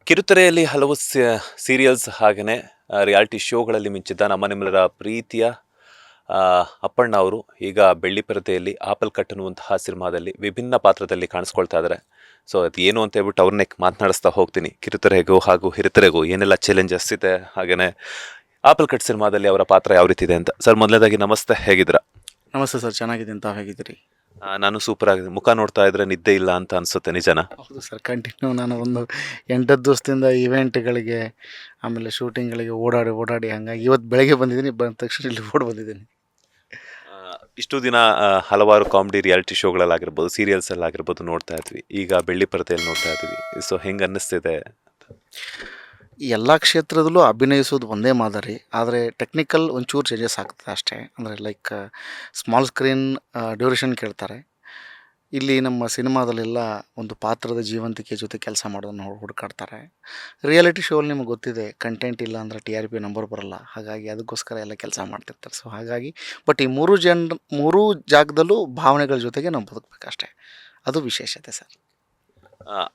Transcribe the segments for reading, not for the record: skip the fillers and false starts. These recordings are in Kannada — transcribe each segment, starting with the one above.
ಕಿರುತೆರೆಯಲ್ಲಿ ಹಲವು ಸೀರಿಯಲ್ಸ್ ಹಾಗೆಯೇ ರಿಯಾಲಿಟಿ ಶೋಗಳಲ್ಲಿ ಮಿಂಚಿದ್ದ ನಮ್ಮ ನಿಮ್ಮೆಲ್ಲರ ಪ್ರೀತಿಯ ಆ, ಅಪ್ಪಣ್ಣ ಅವರು ಈಗ ಬೆಳ್ಳಿಪರದೆಯಲ್ಲಿ ಆಪಲ್ ಕಟ್ ಅನ್ನುವಂತಹ ಸಿನಿಮಾದಲ್ಲಿ ವಿಭಿನ್ನ ಪಾತ್ರದಲ್ಲಿ ಕಾಣಿಸ್ಕೊಳ್ತಾ ಇದ್ದಾರೆ. ಸೊ ಅದು ಏನು ಅಂತ ಹೇಳ್ಬಿಟ್ಟು ಅವ್ರನ್ನೇ ಮಾತನಾಡಿಸ್ತಾ ಹೋಗ್ತೀನಿ. ಕಿರುತೆರೆಗೂ ಹಾಗೂ ಹಿರಿತೆರೆಗೂ ಏನೆಲ್ಲ ಚಾಲೆಂಜಸ್ ಇದೆ, ಹಾಗೆಯೇ ಆಪಲ್ ಕಟ್ ಸಿನಿಮಾದಲ್ಲಿ ಅವರ ಪಾತ್ರ ಯಾವ ರೀತಿ ಇದೆ ಅಂತ. ಸರ್, ಮೊದಲನೇದಾಗಿ ನಮಸ್ತೆ, ಹೇಗಿದ್ದೀರಾ? ನಮಸ್ತೆ ಸರ್, ಚೆನ್ನಾಗಿದೆ. ತಾವು ಹೇಗಿದ್ದೀರಿ? ನಾನು ಸೂಪರ್ ಆಗಿದೆ. ಮುಖ ನೋಡ್ತಾ ಇದ್ರೆ ನಿದ್ದೆ ಇಲ್ಲ ಅಂತ ಅನ್ಸುತ್ತೆ, ನಿಜನಾ? ಹೌದು ಸರ್, ಕಂಟಿನ್ಯೂ ನಾನು ಒಂದು 8 ದಿವಸದಿಂದ ಇವೆಂಟ್ಗಳಿಗೆ ಆಮೇಲೆ ಶೂಟಿಂಗ್ಗಳಿಗೆ ಓಡಾಡಿ ಓಡಾಡಿ ಹಾಗಾಗಿ ಇವತ್ತು ಬೆಳಗ್ಗೆ ಬಂದಿದ್ದೀನಿ. ಬಂದ ತಕ್ಷಣ ಇಲ್ಲಿ ಓಡಿ ಬಂದಿದ್ದೀನಿ. ಇಷ್ಟು ದಿನ ಹಲವಾರು ಕಾಮಿಡಿ ರಿಯಾಲಿಟಿ ಶೋಗಳಲ್ಲಾಗಿರ್ಬೋದು, ಸೀರಿಯಲ್ಸಲ್ಲಾಗಿರ್ಬೋದು ನೋಡ್ತಾ ಇದ್ವಿ. ಈಗ ಬೆಳ್ಳಿ ಪರದೆಯಲ್ಲಿ ನೋಡ್ತಾ ಇದ್ವಿ. ಸೊ ಹೆಂಗೆ ಅನ್ನಿಸ್ತಿದೆ? ಈ ಎಲ್ಲ ಕ್ಷೇತ್ರದಲ್ಲೂ ಅಭಿನಯಿಸೋದು ಒಂದೇ ಮಾದರಿ, ಆದರೆ ಟೆಕ್ನಿಕಲ್ ಒಂಚೂರು ಚೇಂಜಸ್ ಆಗ್ತದೆ ಅಷ್ಟೇ. ಅಂದರೆ ಲೈಕ್ ಸ್ಮಾಲ್ ಸ್ಕ್ರೀನ್ ಡ್ಯೂರೇಷನ್ ಕೇಳ್ತಾರೆ. ಇಲ್ಲಿ ನಮ್ಮ ಸಿನಿಮಾದಲ್ಲೆಲ್ಲ ಒಂದು ಪಾತ್ರದ ಜೀವಂತಿಕೆ ಜೊತೆ ಕೆಲಸ ಮಾಡೋದನ್ನು ಹುಡುಕಾಡ್ತಾರೆ. ರಿಯಾಲಿಟಿ ಶೋಲ್ಲಿ ನಿಮಗೆ ಗೊತ್ತಿದೆ, ಕಂಟೆಂಟ್ ಇಲ್ಲ ಅಂದರೆ TRP ನಂಬರ್ ಬರೋಲ್ಲ. ಹಾಗಾಗಿ ಅದಕ್ಕೋಸ್ಕರ ಎಲ್ಲ ಕೆಲಸ ಮಾಡ್ತಿರ್ತಾರೆ. ಸೊ ಹಾಗಾಗಿ ಬಟ್ ಈ ಮೂರೂ ಜಾಗದಲ್ಲೂ ಭಾವನೆಗಳ ಜೊತೆಗೆ ನಾವು ಬದುಕಬೇಕಷ್ಟೇ. ಅದು ವಿಶೇಷತೆ ಸರ್.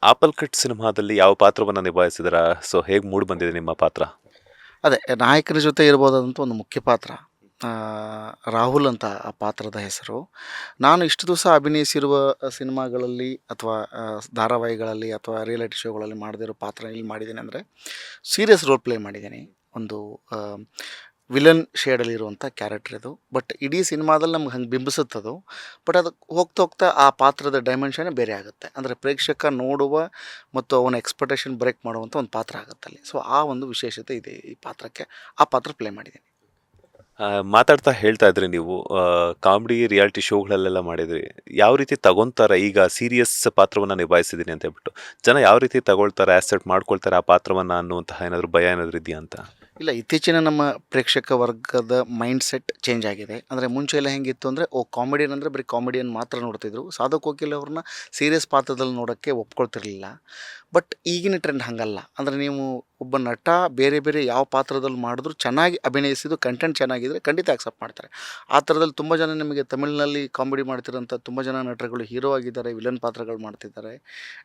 ಆಪಲ್ ಕಟ್ ಸಿನಿಮಾದಲ್ಲಿ ಯಾವ ಪಾತ್ರವನ್ನು ನಿಭಾಯಿಸಿದ್ರ? ಸೊ ಹೇಗೆ ಮೂಡ್ ಬಂದಿದೆ ನಿಮ್ಮ ಪಾತ್ರ? ಅದೇ ನಾಯಕನ ಜೊತೆ ಇರ್ಬೋದಾದಂಥ ಒಂದು ಮುಖ್ಯ ಪಾತ್ರ ರಾಹುಲ್ ಅಂತ ಆ ಪಾತ್ರದ ಹೆಸರು. ನಾನು ಇಷ್ಟು ದಿವಸ ಅಭಿನಯಿಸಿರುವ ಸಿನಿಮಾಗಳಲ್ಲಿ ಅಥವಾ ಧಾರಾವಾಹಿಗಳಲ್ಲಿ ಅಥವಾ ರಿಯಾಲಿಟಿ ಶೋಗಳಲ್ಲಿ ಮಾಡದಿರೋ ಪಾತ್ರ ಇಲ್ಲಿ ಮಾಡಿದ್ದೀನಿ. ಅಂದರೆ ಸೀರಿಯಸ್ ರೋಲ್ ಪ್ಲೇ ಮಾಡಿದ್ದೀನಿ. ಒಂದು ವಿಲನ್ ಶೇಡಲ್ಲಿರುವಂಥ ಕ್ಯಾರೆಕ್ಟರ್ ಇದು. ಬಟ್ ಇಡೀ ಸಿನಿಮಾದಲ್ಲಿ ನಮ್ಗೆ ಹಂಗೆ ಬಿಂಬಿಸುತ್ತದು. ಬಟ್ ಅದು ಹೋಗ್ತಾ ಹೋಗ್ತಾ ಆ ಪಾತ್ರದ ಡೈಮೆನ್ಷನ್ನೇ ಬೇರೆ ಆಗುತ್ತೆ. ಅಂದರೆ ಪ್ರೇಕ್ಷಕ ನೋಡುವ ಮತ್ತು ಅವನ ಎಕ್ಸ್ಪೆಕ್ಟೇಷನ್ ಬ್ರೇಕ್ ಮಾಡುವಂಥ ಒಂದು ಪಾತ್ರ ಆಗುತ್ತೆ ಅಲ್ಲಿ. ಸೊ ಆ ಒಂದು ವಿಶೇಷತೆ ಇದೆ ಈ ಪಾತ್ರಕ್ಕೆ. ಆ ಪಾತ್ರ ಪ್ಲೇ ಮಾಡಿದ್ದೀನಿ. ಮಾತಾಡ್ತಾ ಹೇಳ್ತಾ ಇದ್ರಿ ನೀವು, ಕಾಮಿಡಿ ರಿಯಾಲಿಟಿ ಶೋಗಳಲ್ಲೆಲ್ಲ ಮಾಡಿದ್ರಿ. ಯಾವ ರೀತಿ ತಗೊಂತಾರೆ ಈಗ ಸೀರಿಯಸ್ ಪಾತ್ರವನ್ನು ನಿಭಾಯಿಸಿದ್ದೀನಿ ಅಂತ ಹೇಳ್ಬಿಟ್ಟು? ಜನ ಯಾವ ರೀತಿ ತಗೊಳ್ತಾರೆ, ಆಕ್ಸೆಪ್ಟ್ ಮಾಡ್ಕೊಳ್ತಾರೆ ಆ ಪಾತ್ರವನ್ನು ಅನ್ನುವಂತಹ ಏನಾದರೂ ಭಯ ಏನಾದರೂ ಇದೆಯಾ ಅಂತ? ಇಲ್ಲ, ಇತ್ತೀಚಿನ ನಮ್ಮ ಪ್ರೇಕ್ಷಕ ವರ್ಗದ ಮೈಂಡ್ ಸೆಟ್ ಚೇಂಜ್ ಆಗಿದೆ. ಅಂದರೆ ಮುಂಚೆ ಎಲ್ಲ ಹೆಂಗಿತ್ತು ಅಂದರೆ, ಕಾಮಿಡಿಯನ್ ಅಂದರೆ ಬರೀ ಕಾಮಿಡಿಯನ್ ಮಾತ್ರ ನೋಡ್ತಿದ್ರು. ಸಾಧಕ್ ಕೋಕಿಲ್ ಅವ್ರನ್ನ ಸೀರಿಯಸ್ ಪಾತ್ರದಲ್ಲಿ ನೋಡೋಕ್ಕೆ ಒಪ್ಕೊಳ್ತಿರ್ಲಿಲ್ಲ. ಬಟ್ ಈಗಿನ ಟ್ರೆಂಡ್ ಹಾಗಲ್ಲ. ಅಂದರೆ ನೀವು ಒಬ್ಬ ನಟ ಬೇರೆ ಬೇರೆ ಯಾವ ಪಾತ್ರದಲ್ಲಿ ಮಾಡಿದ್ರು ಚೆನ್ನಾಗಿ ಅಭಿನಯಿಸಿದ್ದು ಕಂಟೆಂಟ್ ಚೆನ್ನಾಗಿದ್ದರೆ ಖಂಡಿತ ಆಕ್ಸೆಪ್ಟ್ ಮಾಡ್ತಾರೆ. ಆ ಥರದಲ್ಲಿ ತುಂಬ ಜನ ನಿಮಗೆ ತಮಿಳಿನಲ್ಲಿ ಕಾಮಿಡಿ ಮಾಡ್ತಿರೋಂಥ ತುಂಬ ಜನ ನಟರುಗಳು ಹೀರೋ ಆಗಿದ್ದಾರೆ, ವಿಲನ್ ಪಾತ್ರಗಳು ಮಾಡ್ತಿದ್ದಾರೆ.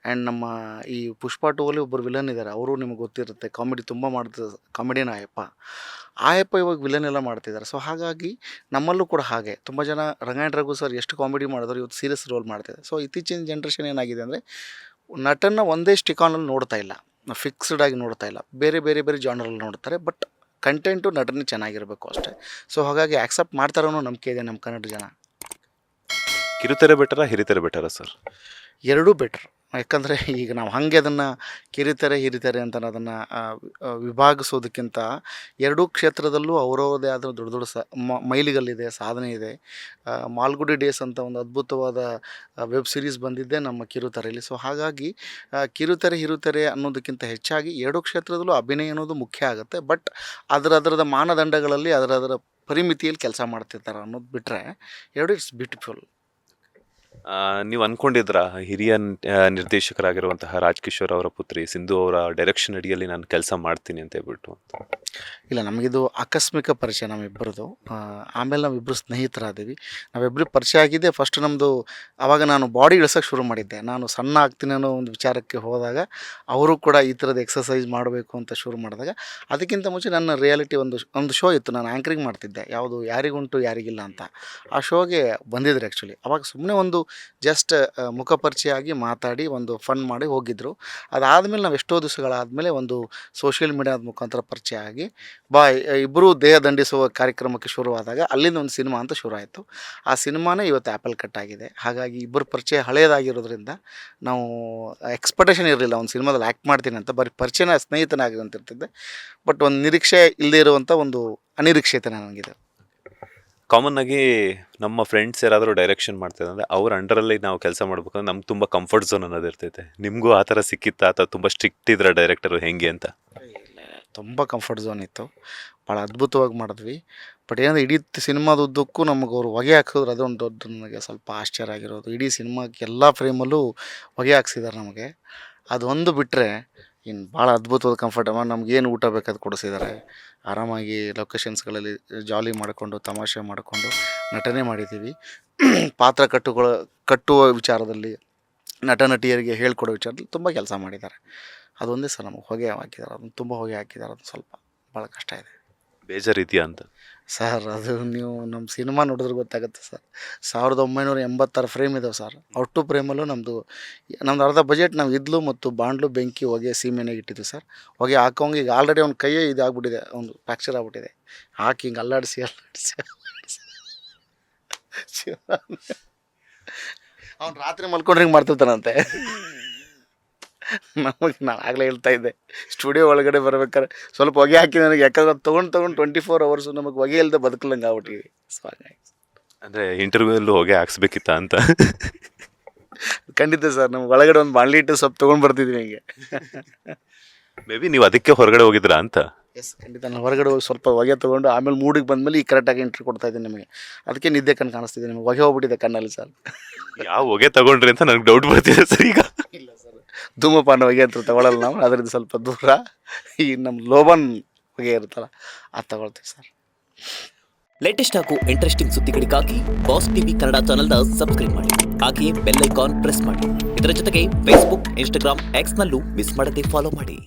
ಆ್ಯಂಡ್ ನಮ್ಮ ಈ ಪುಷ್ಪ 2 ಅಲ್ಲಿ ಒಬ್ಬರು ವಿಲನ್ ಇದ್ದಾರೆ. ಅವರು ನಿಮಗೆ ಗೊತ್ತಿರುತ್ತೆ, ಕಾಮಿಡಿ ತುಂಬ ಮಾಡ್ತಿದ್ದಾರೆ. ಕಾಮಿಡಿಯನ್ ಆಯಪ್ಪ ಇವಾಗ ವಿಲನ್ ಎಲ್ಲ ಮಾಡ್ತಿದ್ದಾರೆ. ಸೊ ಹಾಗಾಗಿ ನಮ್ಮಲ್ಲೂ ಕೂಡ ಹಾಗೆ ತುಂಬ ಜನ ರಂಗಾಯಣ ರಘು ಸರ್ ಎಷ್ಟು ಕಾಮಿಡಿ ಮಾಡಿದ್ರು, ಇವತ್ತು ಸೀರಿಯಸ್ ರೋಲ್ ಮಾಡ್ತಿದ್ದಾರೆ. ಸೊ ಇತ್ತೀಚಿನ ಜನ್ರೇಷನ್ ಏನಾಗಿದೆ ಅಂದರೆ, ನಟನ ಒಂದೇ ಸ್ಟಿಕಾನಲ್ಲಿ ನೋಡ್ತಾ ಇಲ್ಲ, ಫಿಕ್ಸ್ಡ್ ಆಗಿ ನೋಡ್ತಾ ಇಲ್ಲ, ಬೇರೆ ಬೇರೆ ಬೇರೆ ಜಾನರಲ್ಲಿ ನೋಡ್ತಾರೆ. ಬಟ್ ಕಂಟೆಂಟು ನಟನೆ ಚೆನ್ನಾಗಿರಬೇಕು ಅಷ್ಟೇ. ಸೊ ಹಾಗಾಗಿ ಆಕ್ಸೆಪ್ಟ್ ಮಾಡ್ತಾರೋ ಅನ್ನೋ ನಂಬಿಕೆ ಇದೆ ನಮ್ಮ ಕನ್ನಡ ಜನ. ಕಿರುತೆರೆ ಬೆಟರಾ, ಹಿರಿತೆರೆ ಬೆಟರಾ ಸರ್? ಎರಡೂ ಬೆಟ್ರ್. ಯಾಕಂದರೆ ಈಗ ನಾವು ಹಾಗೆ ಅದನ್ನು ಕಿರಿತೆರೆ ಹಿರಿತೆರೆ ಅಂತ ಅದನ್ನು ವಿಭಾಗಿಸೋದಕ್ಕಿಂತ ಎರಡೂ ಕ್ಷೇತ್ರದಲ್ಲೂ ಅವರವರದೇ ಆದ ದೊಡ್ಡ ದೊಡ್ಡ ಮೈಲಿಗಲ್ಲಿದೆ, ಸಾಧನೆ ಇದೆ. ಮಾಲ್ಗುಡಿ ಡೇಸ್ ಅಂತ ಒಂದು ಅದ್ಭುತವಾದ ವೆಬ್ ಸೀರೀಸ್ ಬಂದಿದ್ದೆ ನಮ್ಮ ಕಿರುತೆರೆಯಲ್ಲಿ. ಸೊ ಹಾಗಾಗಿ ಕಿರುತೆರೆ ಹಿರುತೆರೆ ಅನ್ನೋದಕ್ಕಿಂತ ಹೆಚ್ಚಾಗಿ ಎರಡೂ ಕ್ಷೇತ್ರದಲ್ಲೂ ಅಭಿನಯ ಅನ್ನೋದು ಮುಖ್ಯ ಆಗುತ್ತೆ. ಬಟ್ ಅದರದ ಮಾನದಂಡಗಳಲ್ಲಿ ಅದರ ಪರಿಮಿತಿಯಲ್ಲಿ ಕೆಲಸ ಮಾಡ್ತಿರ್ತಾರೆ ಅನ್ನೋದು ಬಿಟ್ಟರೆ ಎರಡು ಇಟ್ಸ್ ಬ್ಯೂಟಿಫುಲ್. ನೀವು ಅಂದ್ಕೊಂಡಿದ್ರಾ ಹಿರಿಯ ನಿರ್ದೇಶಕರಾಗಿರುವಂತಹ ರಾಜ್ಕಿಶೋರ್ ಅವರ ಪುತ್ರಿ ಸಿಂಧು ಅವರ ಡೈರೆಕ್ಷನ್ ಅಡಿಯಲ್ಲಿ ನಾನು ಕೆಲಸ ಮಾಡ್ತೀನಿ ಅಂತ ಹೇಳ್ಬಿಟ್ಟು? ಇಲ್ಲ, ನಮಗಿದು ಆಕಸ್ಮಿಕ ಪರಿಚಯ ನಮ್ಮಿಬ್ಬರದು. ಆಮೇಲೆ ನಾವಿಬ್ಬರು ಸ್ನೇಹಿತರಾದೀವಿ. ನಾವಿಬ್ಬರು ಪರಿಚಯ ಆಗಿದ್ದೆ ಫಸ್ಟ್ ನಮ್ಮದು. ಆವಾಗ ನಾನು ಬಾಡಿ ಇಳಿಸೋಕ್ಕೆ ಶುರು ಮಾಡಿದ್ದೆ. ನಾನು ಸಣ್ಣ ಆಗ್ತೀನಿ ಅನ್ನೋ ಒಂದು ವಿಚಾರಕ್ಕೆ ಹೋದಾಗ ಅವರು ಕೂಡ ಈ ಥರದ ಎಕ್ಸಸೈಸ್ ಮಾಡಬೇಕು ಅಂತ ಶುರು ಮಾಡಿದಾಗ, ಅದಕ್ಕಿಂತ ಮುಂಚೆ ನನ್ನ ರಿಯಾಲಿಟಿ ಒಂದು ಶೋ ಇತ್ತು. ನಾನು ಆ್ಯಂಕರಿಂಗ್ ಮಾಡ್ತಿದ್ದೆ, ಯಾವುದು ಯಾರಿಗುಂಟು ಯಾರಿಗಿಲ್ಲ ಅಂತ. ಆ ಶೋಗೆ ಬಂದಿದ್ರು ಆ್ಯಕ್ಚುಲಿ. ಆವಾಗ ಸುಮ್ಮನೆ ಒಂದು ಜಸ್ಟ್ ಮುಖ ಪರಿಚಯ ಆಗಿ ಮಾತಾಡಿ ಒಂದು ಫನ್ ಮಾಡಿ ಹೋಗಿದ್ದರು. ಅದಾದಮೇಲೆ ನಾವು ಎಷ್ಟೋ ದಿವಸಗಳಾದಮೇಲೆ ಒಂದು ಸೋಷಿಯಲ್ ಮೀಡಿಯಾದ ಮುಖಾಂತರ ಪರಿಚಯ ಆಗಿ ಇಬ್ಬರೂ ದೇಹ ದಂಡಿಸುವ ಕಾರ್ಯಕ್ರಮಕ್ಕೆ ಶುರುವಾದಾಗ ಅಲ್ಲಿಂದ ಒಂದು ಸಿನಿಮಾ ಅಂತ ಶುರು ಆಯಿತು. ಆ ಸಿನಿಮಾನೇ ಇವತ್ತು ಆ್ಯಪಲ್ ಕಟ್ ಆಗಿದೆ. ಹಾಗಾಗಿ ಇಬ್ಬರ ಪರಿಚಯ ಹಳೆಯದಾಗಿರೋದ್ರಿಂದ ನಾವು ಎಕ್ಸ್ಪೆಕ್ಟೇಷನ್ ಇರಲಿಲ್ಲ ಒಂದು ಸಿನಿಮಾದಲ್ಲಿ ಆ್ಯಕ್ಟ್ ಮಾಡ್ತೀನಿ ಅಂತ. ಬರೀ ಪರಿಚಯನ ಸ್ನೇಹಿತನಾಗಿದೆ ಅಂತ ಇರ್ತಿದ್ದೆ. ಬಟ್ ಒಂದು ನಿರೀಕ್ಷೆ ಇಲ್ಲದೇ ಇರುವಂಥ ಒಂದು ಅನಿರೀಕ್ಷಿತ ನನಗಿದೆ. ಕಾಮನ್ ಆಗಿ ನಮ್ಮ ಫ್ರೆಂಡ್ಸ್ ಯಾರಾದರೂ ಡೈರೆಕ್ಷನ್ ಮಾಡ್ತಿದ್ದಾರೆ ಅಂದರೆ ಅವ್ರ ಅಂಡರಲ್ಲಿ ನಾವು ಕೆಲಸ ಮಾಡ್ಬೇಕಂದ್ರೆ ನಮ್ಗೆ ತುಂಬ ಕಂಫರ್ಟ್ ಝೋನ್ ಅನ್ನೋದು ಇರ್ತೈತೆ. ನಿಮಗೂ ಆ ಥರ ಸಿಕ್ಕಿತ್ತಾ, ಅಥವಾ ತುಂಬ ಸ್ಟ್ರಿಕ್ಟ್ ಇದ್ರ ಡೈರೆಕ್ಟರು ಹೆಂಗೆ ಅಂತ? ತುಂಬ ಕಂಫರ್ಟ್ ಝೋನ್ ಇತ್ತು. ಭಾಳ ಅದ್ಭುತವಾಗಿ ಮಾಡಿದ್ವಿ. ಬಟ್ ಏನಂದರೆ ಇಡೀ ಸಿನಿಮಾದ ಉದ್ದಕ್ಕೂ ನಮಗೆ ಅವರು ಹೊಗೆ ಹಾಕಿದ್ರು. ಅದೊಂದು ದೊಡ್ಡ ನನಗೆ ಸ್ವಲ್ಪ ಆಶ್ಚರ್ಯ ಆಗಿರೋದು. ಇಡೀ ಸಿನಿಮಾಕ್ಕೆ ಎಲ್ಲ ಫ್ರೇಮಲ್ಲೂ ಹೊಗೆ ಹಾಕ್ಸಿದ್ದಾರೆ ನಮಗೆ. ಅದೊಂದು ಬಿಟ್ಟರೆ ಇನ್ನು ಭಾಳ ಅದ್ಭುತವಾದ ಕಂಫರ್ಟ್. ನಮಗೇನು ಊಟ ಬೇಕಾದ ಕೊಡಿಸಿದ್ದಾರೆ. ಆರಾಮಾಗಿ ಲೊಕೇಶನ್ಸ್ಗಳಲ್ಲಿ ಜಾಲಿ ಮಾಡಿಕೊಂಡು ತಮಾಷೆ ಮಾಡಿಕೊಂಡು ನಟನೆ ಮಾಡಿದ್ದೀವಿ. ಪಾತ್ರ ಕಟ್ಟುವ ವಿಚಾರದಲ್ಲಿ, ನಟ ನಟಿಯರಿಗೆ ಹೇಳ್ಕೊಡೋ ವಿಚಾರದಲ್ಲಿ ತುಂಬ ಕೆಲಸ ಮಾಡಿದ್ದಾರೆ. ಅದೊಂದೇ ಸರ್ ನಮಗೆ ಹೊಗೆ ಹಾಕಿದ್ದಾರೆ, ಅದನ್ನು ತುಂಬ ಹೊಗೆ ಹಾಕಿದ್ದಾರೆ, ಅದು ಸ್ವಲ್ಪ ಭಾಳ ಕಷ್ಟ ಇದೆ ಬೇಜಾರಿದೆಯಾ ಅಂತ? ಸರ್. ಅದು ನೀವು ನಮ್ಮ ಸಿನಿಮಾ ನೋಡಿದ್ರೆ ಗೊತ್ತಾಗುತ್ತೆ ಸರ್. 1986 ಫ್ರೇಮ್ ಇದಾವೆ ಸರ್. ಅಷ್ಟು ಫ್ರೇಮಲ್ಲೂ ನಮ್ಮದು ಅರ್ಧ ಬಜೆಟ್ ನಾವು ಇದ್ಲು ಮತ್ತು ಬಾಂಡ್ಲು ಬೆಂಕಿ ಹೊಗೆ ಸೀಮೆನಾಗ ಇಟ್ಟಿದ್ವಿ ಸರ್. ಹೊಗೆ ಹಾಕೋಂಗೆ ಈಗ ಆಲ್ರೆಡಿ ಅವ್ನ ಕೈಯೇ ಇದಾಗ್ಬಿಟ್ಟಿದೆ, ಒಂದು ಫ್ರ್ಯಾಕ್ಚರ್ ಆಗ್ಬಿಟ್ಟಿದೆ. ಹಾಕಿ ಹಿಂಗೆ ಅಲ್ಲಾಡಿಸಿ ಅವ್ನು ರಾತ್ರಿ ಮಲ್ಕೊಂಡ್ರೆ ಹಿಂಗೆ ಮಾಡ್ತಿರ್ತಾನಂತೆ. ನಮಗೆ ನಾನು ಆಗಲೇ ಹೇಳ್ತಾ ಇದ್ದೆ, ಸ್ಟುಡಿಯೋ ಒಳಗಡೆ ಬರ್ಬೇಕಾದ್ರೆ ಸ್ವಲ್ಪ ಹೊಗೆ ಹಾಕಿ ನನಗೆ, ಯಾಕಂದ್ರೆ ಅದು ತೊಗೊಂಡು 24 hours ನಮಗೆ ಹೊಗೆ ಇಲ್ಲದೆ ಬದುಕಲಂಗೆ ಆಗ್ಬಿಟ್ಟಿವಿ. ಸೊ ಹಾಗಾಗಿ ಅಂದರೆ ಇಂಟರ್ವ್ಯೂಲ್ಲೂ ಹೊಗೆ ಹಾಕ್ಸ್ಬೇಕಿತ್ತ ಅಂತ? ಖಂಡಿತ ಸರ್, ನಮ್ಗೆ ಒಳಗಡೆ ಒಂದು ಬಾಣಲಿ ಇಟ್ಟು ಸ್ವಲ್ಪ ತೊಗೊಂಡು ಬರ್ತಿದ್ವಿ ಹಿಂಗೆ. ಮೇ ಬಿ ನೀವು ಅದಕ್ಕೆ ಹೊರಗಡೆ ಹೋಗಿದ್ರಾ ಅಂತ? ಎಸ್, ಖಂಡಿತ. ನಾನು ಹೊರಗಡೆ ಹೋಗಿ ಸ್ವಲ್ಪ ಹೊಗೆ ತೊಗೊಂಡು ಆಮೇಲೆ ಮೂಡಿಗೆ ಬಂದಮೇಲೆ ಈ ಕರೆಕ್ಟಾಗಿ ಎಂಟ್ರಿ ಕೊಡ್ತಾ ಇದ್ದೀನಿ ನಿಮಗೆ. ಅದಕ್ಕೆ ನಿದ್ದೆ ಕಣ್ಣು ಕಾಣಿಸ್ತಿದೆ ನಿಮಗೆ, ಹೊಗೆ ಹೋಗ್ಬಿಟ್ಟಿದೆ ಕಣ್ಣಲ್ಲಿ ಸರ್. ಯಾವ ಹೊಗೆ ತಗೊಂಡ್ರಿ ಅಂತ ನನಗೆ ಡೌಟ್ ಬರ್ತಿದೆ ಸರ್ ಈಗ. ಇಲ್ಲ ಸರ್, ಧೂಮಪಾನ ಹೊಗೆ ಅಂತ ತಗೊಳ್ಳಲ್ಲ ನಾವು, ಅದರಿಂದ ಸ್ವಲ್ಪ ದೂರ ಈ ನಮ್ಮ ಲೋಬನ್ ಹೊಗೆ ಇರುತ್ತಲ್ಲ ಅದು ತಗೊಳ್ತೀವಿ ಸರ್. ಲೇಟೆಸ್ಟ್ ಹಾಗೂ ಇಂಟ್ರೆಸ್ಟಿಂಗ್ ಸುದ್ದಿಗಳಿಗಾಗಿ ಬಾಸ್ ಟಿವಿ ಕನ್ನಡ ಚಾನೆಲ್ನ ಸಬ್ಸ್ಕ್ರೈಬ್ ಮಾಡಿ. ಹಾಗೆಯೇ ಬೆಲ್ ಐಕಾನ್ ಪ್ರೆಸ್ ಮಾಡಿ. ಇದರ ಜೊತೆಗೆ ಫೇಸ್ಬುಕ್, ಇನ್ಸ್ಟಾಗ್ರಾಮ್, ಎಕ್ಸ್ನಲ್ಲೂ ಮಿಸ್ ಮಾಡದೆ ಫಾಲೋ ಮಾಡಿ.